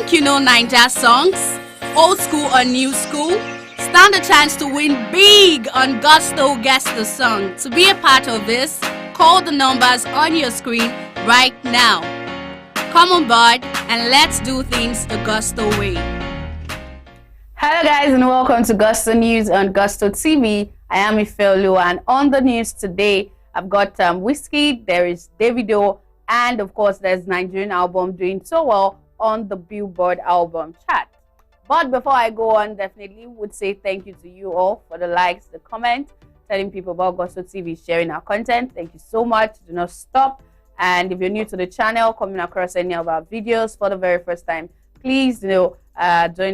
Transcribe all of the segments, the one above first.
Think you know Ninja songs? Old school or new school? Stand a chance to win big on Gusto Guess the Song. To be a part of this, call the numbers on your screen right now. Come on board and let's do things the Gusto way. Hello guys and welcome to Gusto News on Gusto TV. I am Ifeolu, and on the news today I've got Wizkid, there is Davido, and of course there's Nigerian album doing so well on the Billboard album chart. But before I go on, definitely would say thank you to you all for the likes, the comments, telling people about Gusto TV, sharing our content. Thank you so much. Do not stop. And if you're new to the channel, coming across any of our videos for the very first time, please join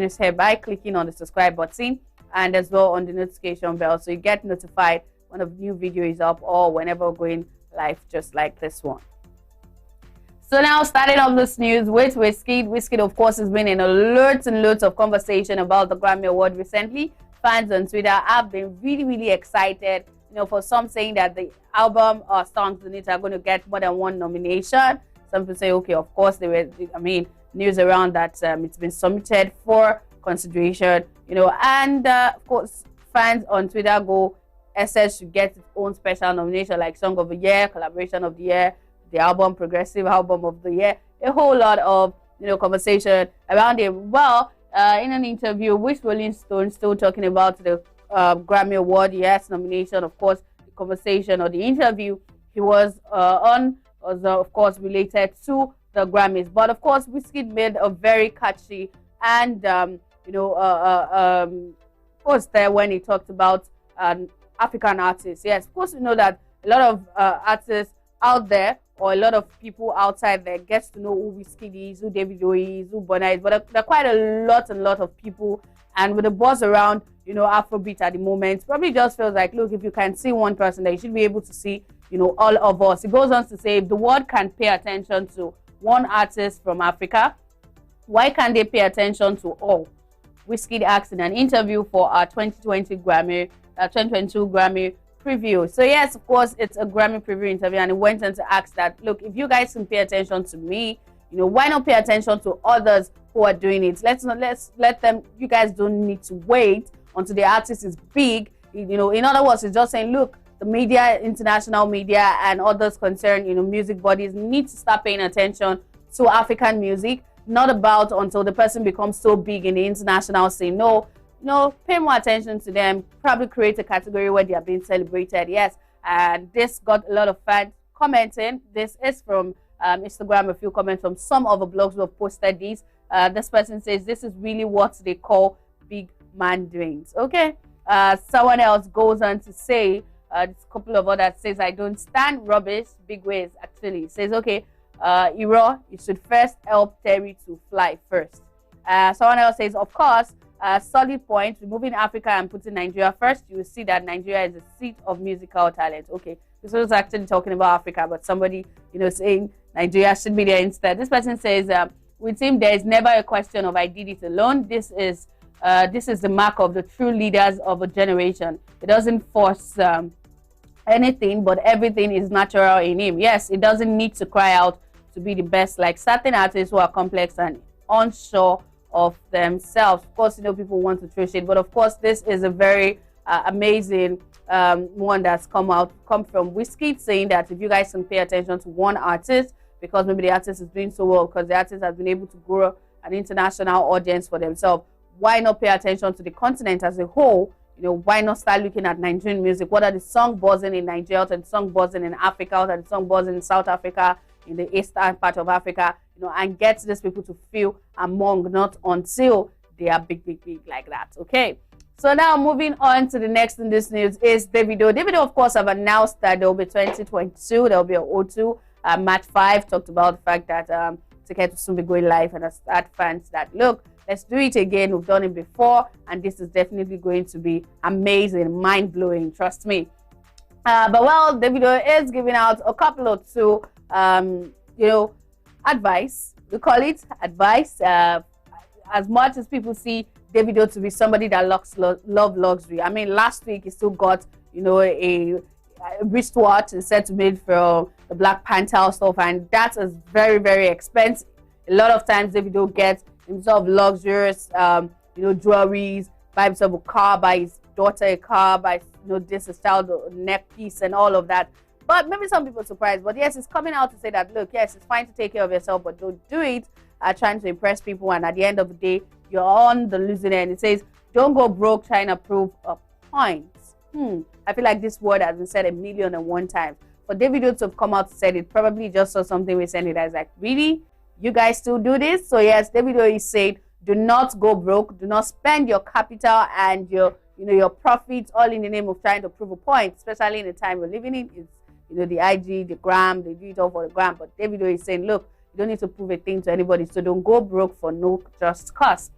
us here by clicking on the subscribe button and as well on the notification bell so you get notified when a new video is up or whenever we're going live, just like this one. So now, starting off this news with Wizkid. Wizkid, of course, has been in a loads and loads of conversation about the Grammy Award recently. Fans on Twitter have been really excited. You know, for some saying that the album or songs in it are going to get more than one nomination. Some people say, okay, of course, news around that it's been submitted for consideration. You know, and of course, fans on Twitter go, SS should get its own special nomination like Song of the Year, Collaboration of the Year, the album, Progressive Album of the Year, a whole lot of conversation around it. Well, in an interview with Rolling Stone, still talking about the Grammy Award, yes, nomination, of course, the conversation or the interview he was on was of course related to the Grammys. But of course, Wizkid made a very catchy and post there when he talked about African artists. Yes, of course, we know that a lot of artists out there, or a lot of people outside there, gets to know who Wizkid is, who Davido is, who Burna is. But there are quite a lot of people, and with the buzz around, Afrobeats at the moment, probably just feels like, look, if you can see one person, then you should be able to see, all of us. It goes on to say, if the world can pay attention to one artist from Africa, why can't they pay attention to all? Wizkid asked in an interview for our 2022 Grammy preview. So yes, of course, it's a Grammy preview interview, and he went on to ask that, look, if you guys can pay attention to me, why not pay attention to others who are doing it? Let's let them. You guys don't need to wait until the artist is big. In other words, it's just saying, look, the media, international media, and others concerned, music bodies need to start paying attention to African music. Not about until the person becomes so big in the international scene. No, pay more attention to them. Probably create a category where they are being celebrated. Yes, and this got a lot of fans commenting. This is from Instagram. A few comments from some of the blogs who have posted these. This person says this is really what they call big man doings. Okay. Someone else goes on to say, a couple of others says, I don't stand rubbish. Big ways actually says, okay, Iro, you should first help Terry to fly first. Someone else says, of course. Solid point. Removing Africa and putting Nigeria first, you will see that Nigeria is a seat of musical talent. Okay, this was actually talking about Africa, but somebody, saying Nigeria should be there instead. This person says, with him, there is never a question of I did it alone. This is the mark of the true leaders of a generation. It doesn't force anything, but everything is natural in him. Yes, it doesn't need to cry out to be the best, like certain artists who are complex and unsure of themselves. Of course, people want to throw shade, but of course, this is a very amazing one that's come from Wizkid, saying that if you guys can pay attention to one artist, because maybe the artist is doing so well, because the artist has been able to grow an international audience for themselves, why not pay attention to the continent as a whole? Why not start looking at Nigerian music? What are the songs buzzing in Nigeria? What are the songs buzzing in Africa? What are the songs buzzing in South Africa, in the eastern part of Africa? And get these people to feel among, not until they are big like that. Okay. So now moving on to the next in this news is Davido. Davido, of course, have announced that there will be 2022. There will be an O2 Match 5. Talked about the fact that tickets will soon be going live, and start fans that, look, let's do it again. We've done it before, and this is definitely going to be amazing, mind-blowing. Trust me. But well, Davido is giving out a couple of two, advice. We call it advice. As much as people see Davido to be somebody that love luxury. I mean, last week he still got, a wristwatch instead to made from the Black Panther stuff, and that is very expensive. A lot of times Davido gets himself luxurious, jewelries, buy himself a car, buy his daughter a car, buy, this style, the neck piece and all of that. But maybe some people are surprised. But yes, it's coming out to say that, look, yes, it's fine to take care of yourself, but don't do it trying to impress people. And at the end of the day, you're on the losing end. It says, don't go broke trying to prove a point. I feel like this word has been said 1,000,001 times. For Davido to have come out and said it, probably just saw something recently that's like, really? You guys still do this? So yes, Davido is saying, do not go broke. Do not spend your capital and your profits all in the name of trying to prove a point, especially in the time we're living in. It's, the IG, the gram, they do it all for the gram. But Davido is saying, look, you don't need to prove a thing to anybody, so don't go broke for no just cause.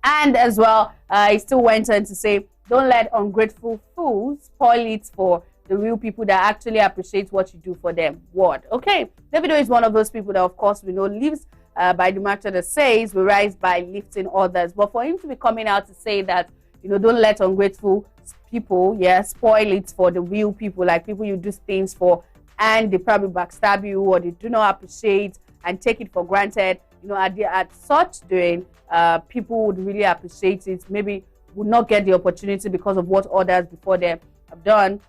And as well, he still went on to say, don't let ungrateful fools spoil it for the real people that actually appreciate what you do for them. What? Okay, Davido is one of those people that, of course, we know lives by the mantra that says we rise by lifting others. But for him to be coming out to say that, don't let ungrateful people, spoil it for the real people, like people you do things for, and they probably backstab you or they do not appreciate and take it for granted. At such doing, people would really appreciate it. Maybe would not get the opportunity because of what others before them have done.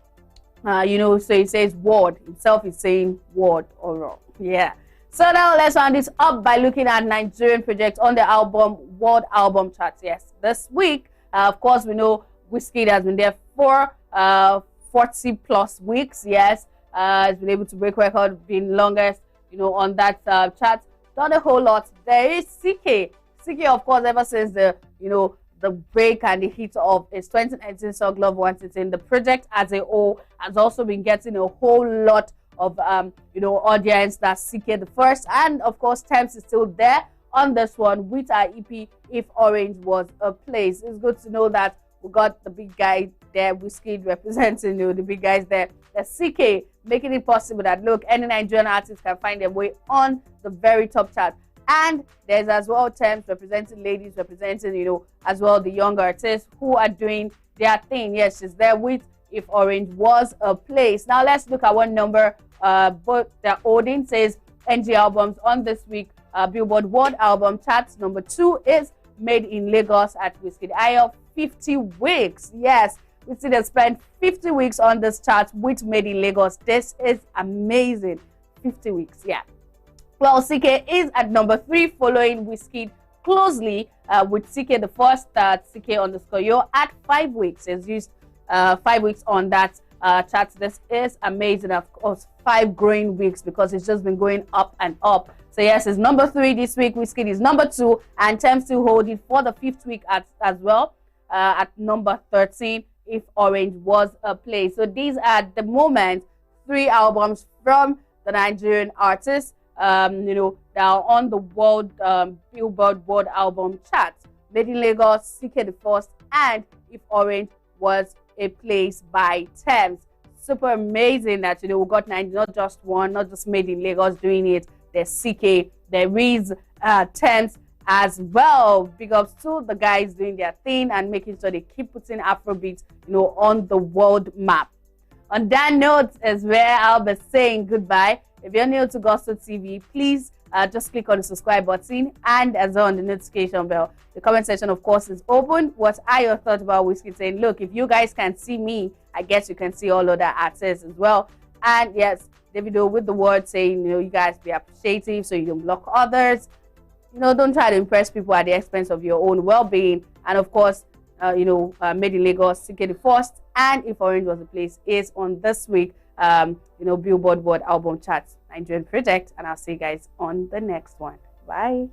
So he says word himself is saying word or wrong. Yeah. So now let's round this up by looking at Nigerian projects on the world album charts. Yes, this week, of course, we know Wizkid has been there for 40 plus weeks. Yes, has been able to break record, being longest, on that chart. Not a whole lot. There is CK. CK, of course, ever since the break and the hit of his 2019 song Love Once It's In, the project as a whole has also been getting a whole lot of audience. That's CK the first, and of course Thames is still there on this one with our EP If Orange Was a Place. It's good to know that we got the big guy there, Wizkid representing the big guys there. The CK making it possible that, look, any Nigerian artist can find their way on the very top chart. And there's as well Thames representing ladies, representing, as well the younger artists who are doing their thing. Yes, she's there with If Orange Was a Place. Now let's look at what number both their holding says NG albums on this week. Billboard World Album Charts. Number 2 is Made in Lagos at Wizkid. I have 50 weeks. Yes, Wizkid has spent 50 weeks on this chart with Made in Lagos. This is amazing. 50 weeks, yeah. Well, CK is at number 3, following Wizkid closely with CK the first, CK_yo at 5 weeks. He's used 5 weeks on that chart. This is amazing. Of course, 5 growing weeks because it's just been going up and up. So yes, it's number 3 this week. Wizkid is number 2, and Thames still holding for the 5th week as well at number 13. If Orange Was a Place. So these are the moment 3 albums from the Nigerian artists, that are on the world Billboard World Album charts. Made in Lagos, CK the first, and If Orange Was a Place by Thames. Super amazing that we got not just one, not just Made in Lagos doing it. There's CK, there is Thames as well. Big ups to the guys doing their thing and making sure they keep putting Afrobeats, on the world map. On that note is where I'll be saying goodbye. If you're new to Gospel TV, please just click on the subscribe button and as well on the notification bell. The comment section, of course, is open. What are your thoughts about Wizkid saying, look, if you guys can see me, I guess you can see all other artists as well. And yes, Davido with the word saying, you guys be appreciative so you don't block others. Don't try to impress people at the expense of your own well-being. And of course, Made in Lagos, CK the first, and If Orange Was a Place is on this week, Billboard World Album Charts Nigerian project. And I'll see you guys on the next one. Bye.